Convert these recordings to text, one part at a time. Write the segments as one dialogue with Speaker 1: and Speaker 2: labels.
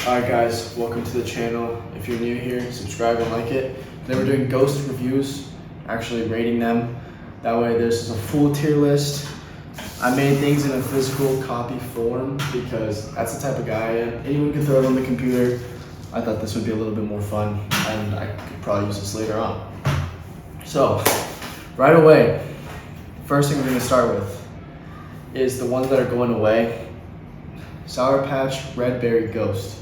Speaker 1: Alright guys, welcome to the channel. If you're new here, subscribe and like it. Today we're doing ghost reviews, actually rating them. That way there's a full tier list. I made things in a physical copy form because that's the type of guy I am. Anyone can throw it on the computer. I thought this would be a little bit more fun and I could probably use this later on. So, right away, first thing we're going to start with is the ones that are going away. Sour Patch Red Berry Ghost.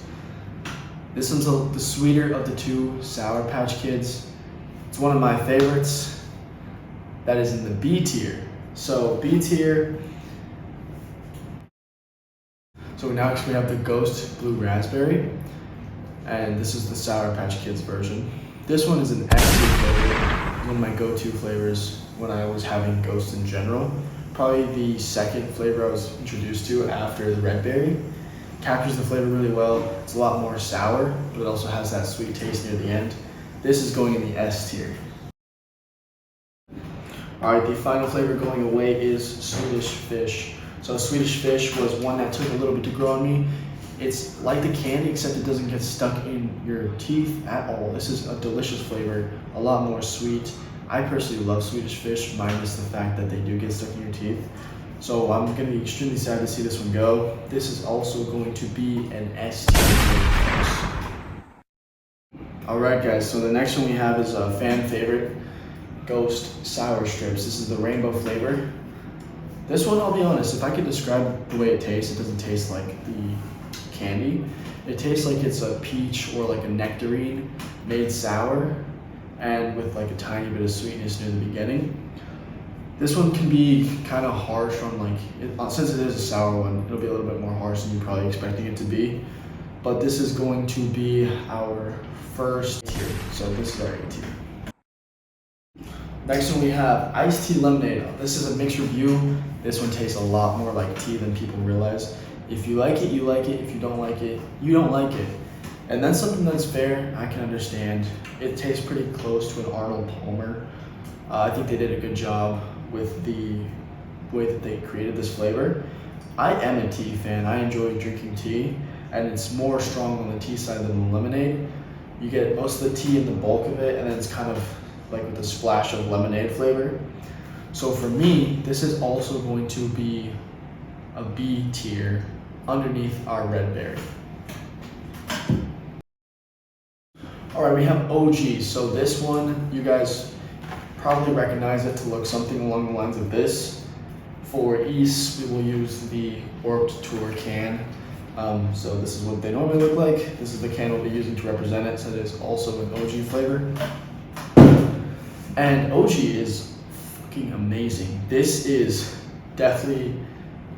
Speaker 1: This one's the sweeter of the two Sour Patch Kids. It's one of my favorites. That is in the B tier. So B tier. So next we have the Ghost Blue Raspberry, and this is the Sour Patch Kids version. This one is an S tier flavor. One of my go-to flavors when I was having Ghost in general. Probably the second flavor I was introduced to after the Red Berry. Captures the flavor really well. It's a lot more sour, but it also has that sweet taste near the end. This is going in the S tier. Alright, the final flavor going away is Swedish Fish. So Swedish Fish was one that took a little bit to grow on me. It's like the candy, except it doesn't get stuck in your teeth at all. This is a delicious flavor, a lot more sweet. I personally love Swedish Fish, minus the fact that they do get stuck in your teeth. So I'm going to be extremely sad to see this one go. This is also going to be an S tier. Alright guys, so the next one we have is a fan favorite, Ghost Sour Strips. This is the rainbow flavor. This one, I'll be honest, if I could describe the way it tastes, it doesn't taste like the candy. It tastes like it's a peach or like a nectarine made sour and with like a tiny bit of sweetness near the beginning. This one can be kind of harsh on since it is a sour one, it'll be a little bit more harsh than you're probably expecting it to be. But this is going to be our first tier, so this is our A tier. Next one we have Iced Tea Lemonade. This is a mixed review. This one tastes a lot more like tea than people realize. If you like it, you like it. If you don't like it, you don't like it. And that's something that's fair, I can understand. It tastes pretty close to an Arnold Palmer. I think they did a good job with the way that they created this flavor. I am a tea fan. I enjoy drinking tea, and it's more strong on the tea side than the lemonade. You get most of the tea in the bulk of it, and then it's kind of like with a splash of lemonade flavor. So for me, this is also going to be a B tier underneath our Red Berry. Alright, we have OG. So this one, you guys probably recognize it to look something along the lines of this. For ease, we will use the Warped Tour can. So this is what they normally look like. This is the can we'll be using to represent it. So it is also an OG flavor. And OG is fucking amazing. This is definitely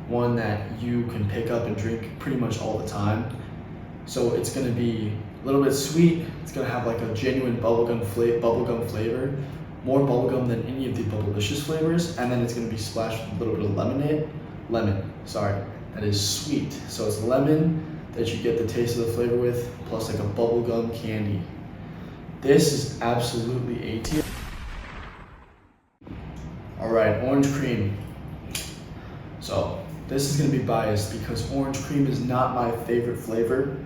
Speaker 1: one that you can pick up and drink pretty much all the time. So it's gonna be a little bit sweet. It's gonna have like a genuine bubblegum flavor. More bubblegum than any of the Bubblicious flavors, and then it's going to be splashed with a little bit of lemon, that is sweet. So it's lemon that you get the taste of the flavor with, plus like a bubblegum candy. This is absolutely A tier. Alright, orange cream. So this is going to be biased because orange cream is not my favorite flavor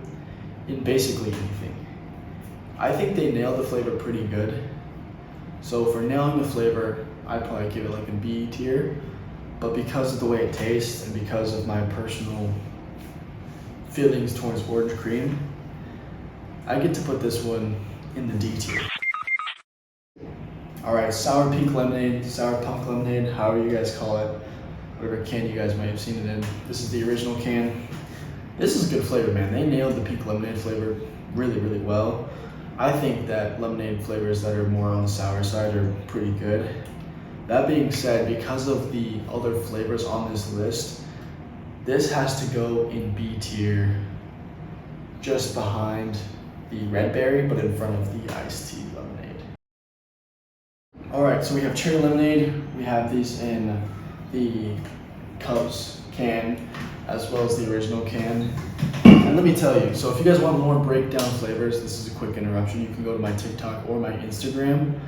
Speaker 1: in basically anything. I think they nailed the flavor pretty good. So for nailing the flavor, I'd probably give it like a B tier, but because of the way it tastes and because of my personal feelings towards orange cream, I get to put this one in the D tier. Alright, sour pink lemonade, sour punk lemonade, however you guys call it, whatever can you guys might have seen it in. This is the original can. This is a good flavor, man. They nailed the pink lemonade flavor really, really well. I think that lemonade flavors that are more on the sour side are pretty good. That being said, because of the other flavors on this list, this has to go in B tier, just behind the Red Berry, but in front of the iced tea lemonade. Alright, so we have cherry lemonade. We have these in the Cubs can, as well as the original can. And let me tell you, so if you guys want more breakdown flavors, this is a quick interruption. You can go to my TikTok or my Instagram.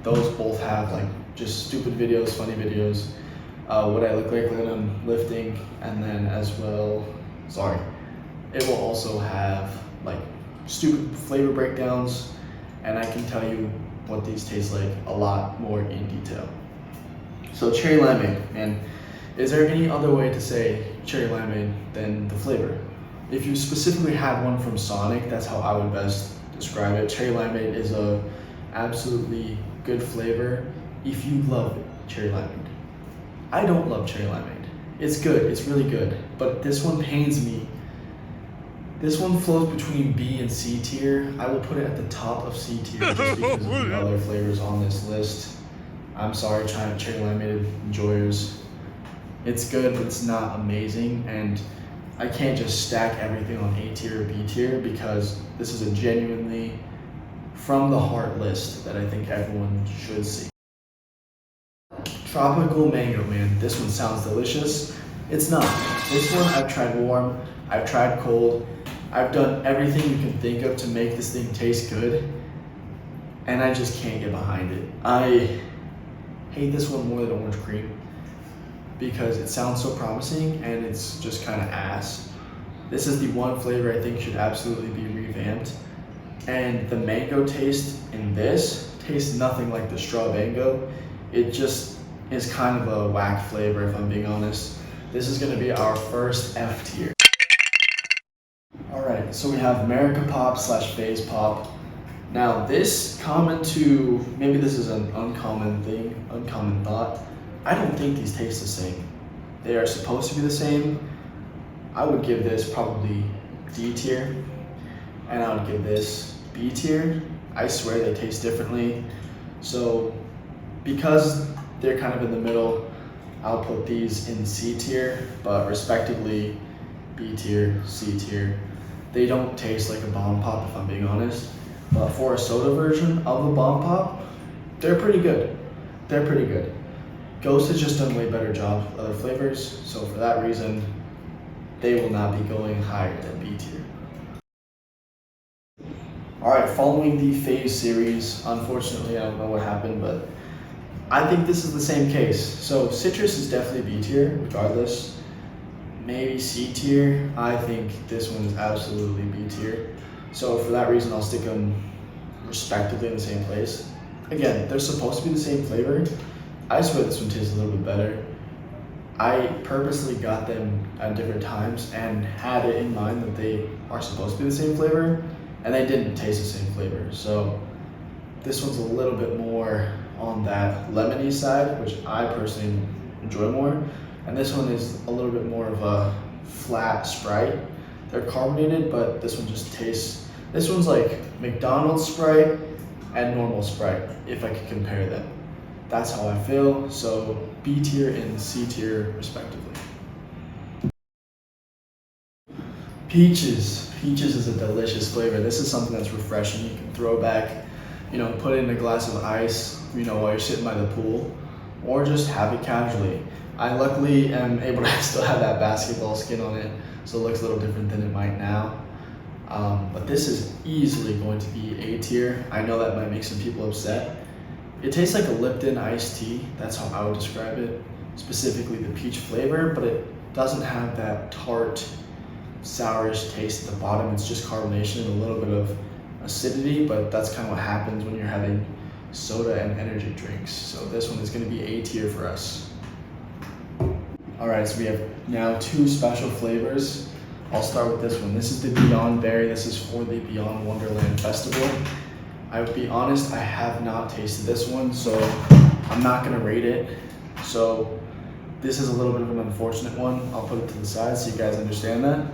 Speaker 1: Those both have like just stupid videos, funny videos, what I look like when I'm lifting, and then as well, It will also have like stupid flavor breakdowns, and I can tell you what these taste like a lot more in detail. So cherry limeade, man, is there any other way to say cherry limeade than the flavor? If you specifically had one from Sonic, that's how I would best describe it. Cherry limeade is a absolutely good flavor if you love cherry limeade. I don't love cherry limeade. It's good, it's really good, but this one pains me. This one flows between B and C tier. I will put it at the top of C tier just because of the other flavors on this list. I'm sorry, China cherry limeade enjoyers. It's good, but it's not amazing, and I can't just stack everything on A tier or B tier because this is a genuinely from the heart list that I think everyone should see. Tropical mango, man. This one sounds delicious. It's not. This one I've tried warm, I've tried cold, I've done everything you can think of to make this thing taste good, and I just can't get behind it. I hate this one more than orange cream because it sounds so promising and it's just kind of ass. This is the one flavor I think should absolutely be revamped, and the mango taste in this tastes nothing like the straw mango. It just is kind of a whack flavor if I'm being honest. This is going to be our first F tier. Alright, so we have America Pop slash Phase Pop. Now this common to, maybe this is an uncommon thing, uncommon thought. I don't think these taste the same. They are supposed to be the same. I would give this probably D tier, and I would give this B tier. I swear they taste differently. So because they're kind of in the middle, I'll put these in C tier, but respectively B tier, C tier. They don't taste like a bomb pop if I'm being honest, but for a soda version of a bomb pop, they're pretty good. They're pretty good. Ghost has just done a way better job with other flavors, so for that reason, they will not be going higher than B tier. Alright, following the Phase series, unfortunately I don't know what happened, but I think this is the same case. So citrus is definitely B tier, regardless. Maybe C tier. I think this one is absolutely B tier. So for that reason, I'll stick them respectively in the same place. Again, they're supposed to be the same flavor. I swear this one tastes a little bit better. I purposely got them at different times and had it in mind that they are supposed to be the same flavor, and they didn't taste the same flavor. So this one's a little bit more on that lemony side, which I personally enjoy more. And this one is a little bit more of a flat Sprite. They're carbonated, but this one just tastes, this one's like McDonald's Sprite and normal Sprite, if I could compare them. That's how I feel, so B tier and C tier respectively. Peaches. Peaches is a delicious flavor. This is something that's refreshing. You can throw back, put it in a glass of ice, while you're sitting by the pool, or just have it casually. I luckily am able to still have that basketball skin on it, so it looks a little different than it might now. But this is easily going to be A tier. I know that might make some people upset. It tastes like a Lipton iced tea. That's how I would describe it, specifically the peach flavor, but it doesn't have that tart, sourish taste at the bottom. It's just carbonation and a little bit of acidity, but that's kind of what happens when you're having soda and energy drinks. So this one is going to be A tier for us. Alright, so we have now two special flavors. I'll start with this one. This is the Beyond Berry. This is for the Beyond Wonderland Festival. I would be honest, I have not tasted this one, so I'm not going to rate it. So this is a little bit of an unfortunate one. I'll put it to the side so you guys understand that.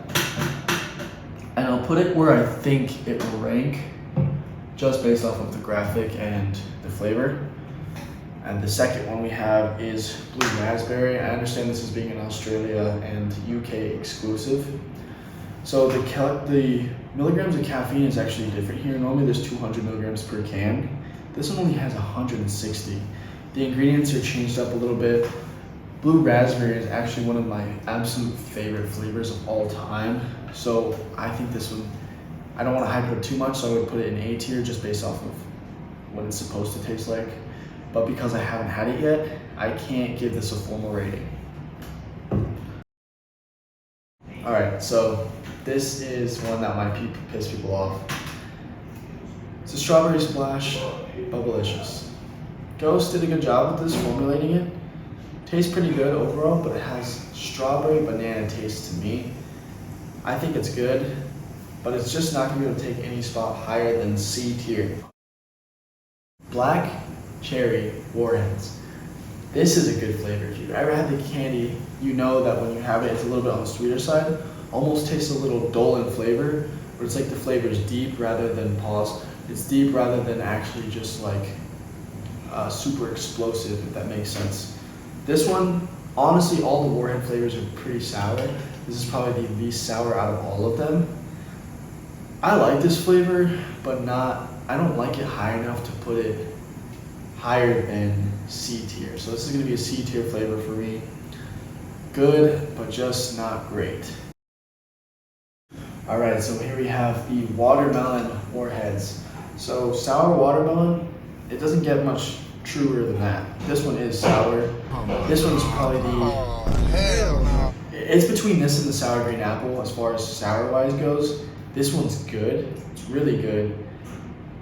Speaker 1: And I'll put it where I think it will rank, just based off of the graphic and the flavor. And the second one we have is Blue Raspberry. I understand this is being an Australia and UK exclusive. So the milligrams of caffeine is actually different here. Normally there's 200 milligrams per can. This one only has 160. The ingredients are changed up a little bit. Blue Raspberry is actually one of my absolute favorite flavors of all time. So I think this one, I don't want to hype it up too much, so I would put it in A tier just based off of what it's supposed to taste like. But because I haven't had it yet, I can't give this a formal rating. Alright, so This is one that might piss people off. It's a strawberry splash, Bubblicious. Ghost did a good job with this, formulating it. Tastes pretty good overall, but it has strawberry banana taste to me. I think it's good, but it's just not gonna be able to take any spot higher than C tier. Black Cherry Warheads. This is a good flavor. If you've ever had the candy, you know that when you have it, it's a little bit on the sweeter side. Almost tastes a little dull in flavor, but it's like the flavor is deep rather than pause. It's deep rather than actually just like super explosive, if that makes sense. This one, honestly, all the Warhead flavors are pretty sour. This is probably the least sour out of all of them. I like this flavor, but I don't like it high enough to put it higher than C tier. So this is gonna be a C tier flavor for me. Good, but just not great. All right, so here we have the watermelon Warheads. So sour watermelon, it doesn't get much truer than that. This one is sour. This one's probably it's between this and the sour green apple as far as sour wise goes. This one's good, it's really good,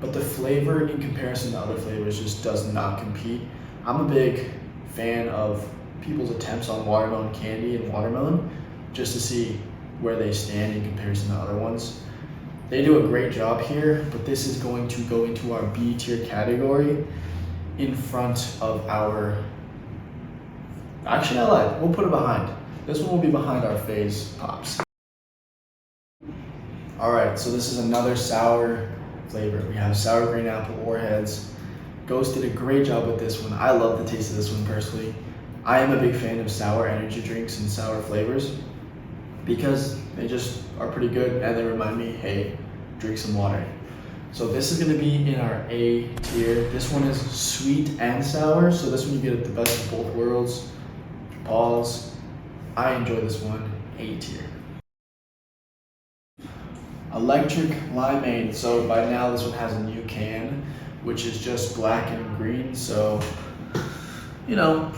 Speaker 1: but the flavor in comparison to other flavors just does not compete. I'm a big fan of people's attempts on watermelon candy and watermelon just to see where they stand in comparison to other ones. They do a great job here, but this is going to go into our B tier category in front of our, actually I lied, we'll put it behind. This one will be behind our Phase Pops. All right, so this is another sour flavor. We have sour green apple Warheads. Ghost did a great job with this one. I love the taste of this one personally. I am a big fan of sour energy drinks and sour flavors because they just are pretty good and they remind me, hey, drink some water. So this is gonna be in our A tier. This one is sweet and sour, so this one you get the best of both worlds. Pause. I enjoy this one, A tier. Electric Limeade. So by now this one has a new can, which is just black and green. So, you know,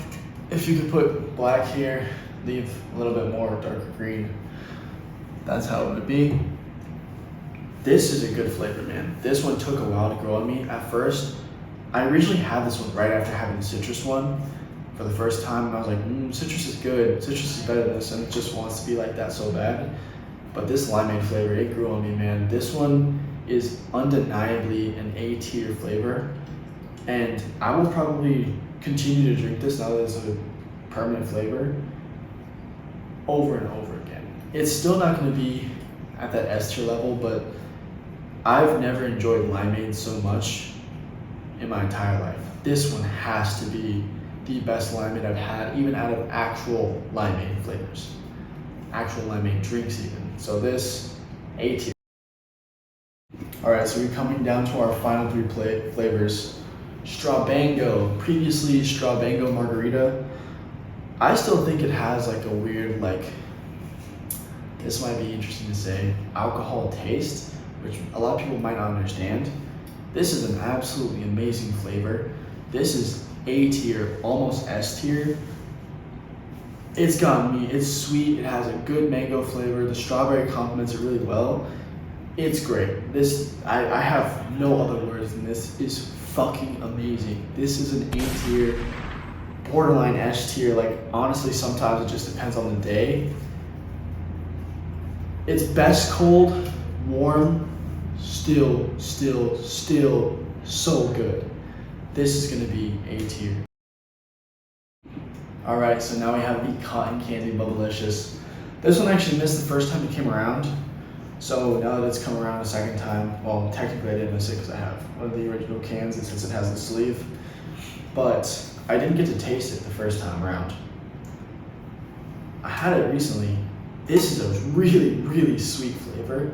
Speaker 1: if you could put black here, leave a little bit more darker green, that's how it would be. This is a good flavor, man. This one took a while to grow on me. At first, I originally had this one right after having the citrus one for the first time, and I was like, citrus is good. Citrus is better than this, and it just wants to be like that so bad. But this limeade flavor, it grew on me, man. This one is undeniably an A tier flavor, and I will probably continue to drink this now that it's a permanent flavor over and over again. It's still not going to be at that S tier level, but I've never enjoyed limeade so much in my entire life. This one has to be the best limeade I've had, even out of actual limeade flavors, actual limeade drinks even. So this, A tier. All right, so we're coming down to our final three flavors. Strawbango, previously Strawbango Margarita. I still think it has like a weird, this might be interesting to say, alcohol taste, which a lot of people might not understand. This is an absolutely amazing flavor. This is A tier, almost S tier. It's gotten me, it's sweet, it has a good mango flavor, the strawberry complements it really well. It's great. This, I have no other words than this is fucking amazing. This is an A tier, borderline S tier, honestly sometimes it just depends on the day. It's best cold, warm, still so good. This is gonna be A tier. All right, so now we have the Cotton Candy Bubblicious. This one actually missed the first time it came around. So now that it's come around a second time, well, technically I didn't miss it because I have one of the original cans since it has the sleeve, but I didn't get to taste it the first time around. I had it recently. This is a really sweet flavor.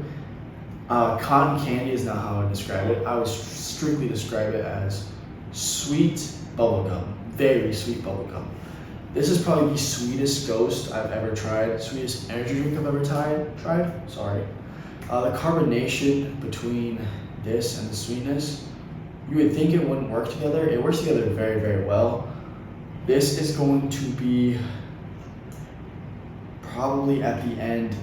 Speaker 1: Cotton candy is not how I describe it. I would strictly describe it as sweet bubblegum, very sweet bubblegum. This is probably the sweetest Ghost I've ever tried, sweetest energy drink I've ever tried. Sorry. The carbonation between this and the sweetness, you would think it wouldn't work together. It works together very well. This is going to be probably at the end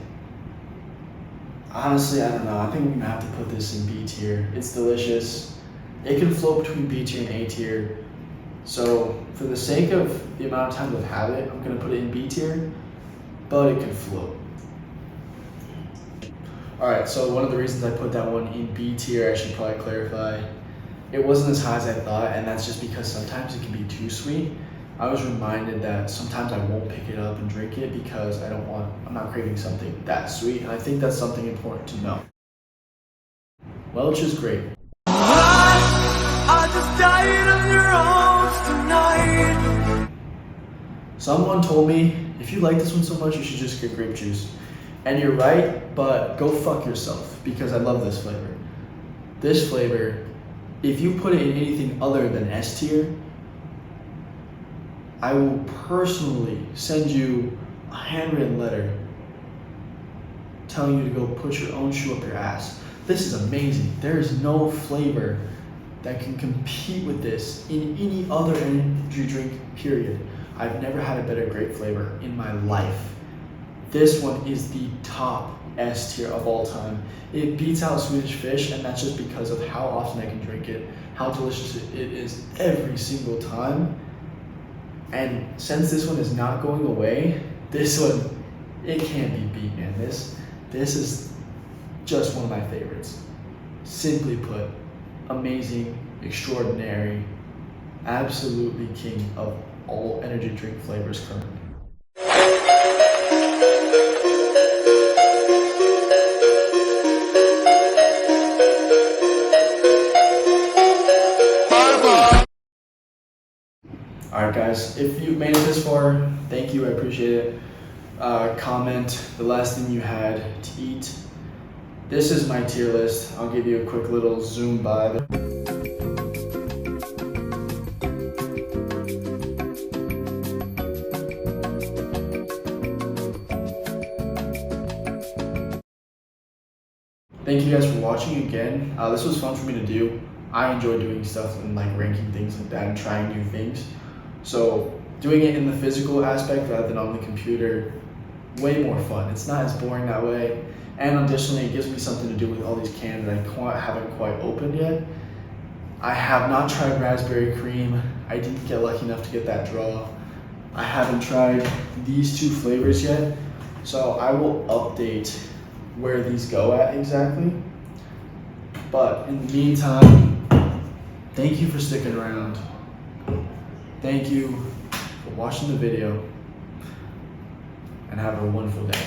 Speaker 1: Honestly, I don't know. I think I'm gonna have to put this in B tier. It's delicious. It can float between B tier and A tier. So for the sake of the amount of times I've had it, I'm gonna put it in B tier, but it can float. Alright, so one of the reasons I put that one in B tier, I should probably clarify, it wasn't as high as I thought, and that's just because sometimes it can be too sweet. I was reminded that sometimes I won't pick it up and drink it because I'm not craving something that sweet, and I think that's something important to know. Welch is great. I just died of your arms tonight. Someone told me, if you like this one so much, you should just get grape juice. And you're right, but go fuck yourself, because I love this flavor. This flavor, if you put it in anything other than S tier, I will personally send you a handwritten letter telling you to go put your own shoe up your ass. This is amazing. There is no flavor that can compete with this in any other energy drink, period. I've never had a better grape flavor in my life. This one is the top S tier of all time. It beats out Swedish Fish, and that's just because of how often I can drink it, how delicious it is every single time. And since this one is not going away, this one, it can't be beat, man. This is just one of my favorites. Simply put, amazing, extraordinary, absolutely king of all energy drink flavors currently. Alright guys, if you made it this far, thank you, I appreciate it. Comment the last thing you had to eat. This is my tier list. I'll give you a quick little zoom by. Thank you guys for watching again. This was fun for me to do. I enjoy doing stuff and like ranking things like that and trying new things. So doing it in the physical aspect rather than on the computer, way more fun. It's not as boring that way. And additionally, it gives me something to do with all these cans that I haven't quite opened yet. I have not tried raspberry cream. I didn't get lucky enough to get that draw. I haven't tried these two flavors yet. So I will update where these go at exactly. But in the meantime, thank you for sticking around. Thank you for watching the video, and have a wonderful day.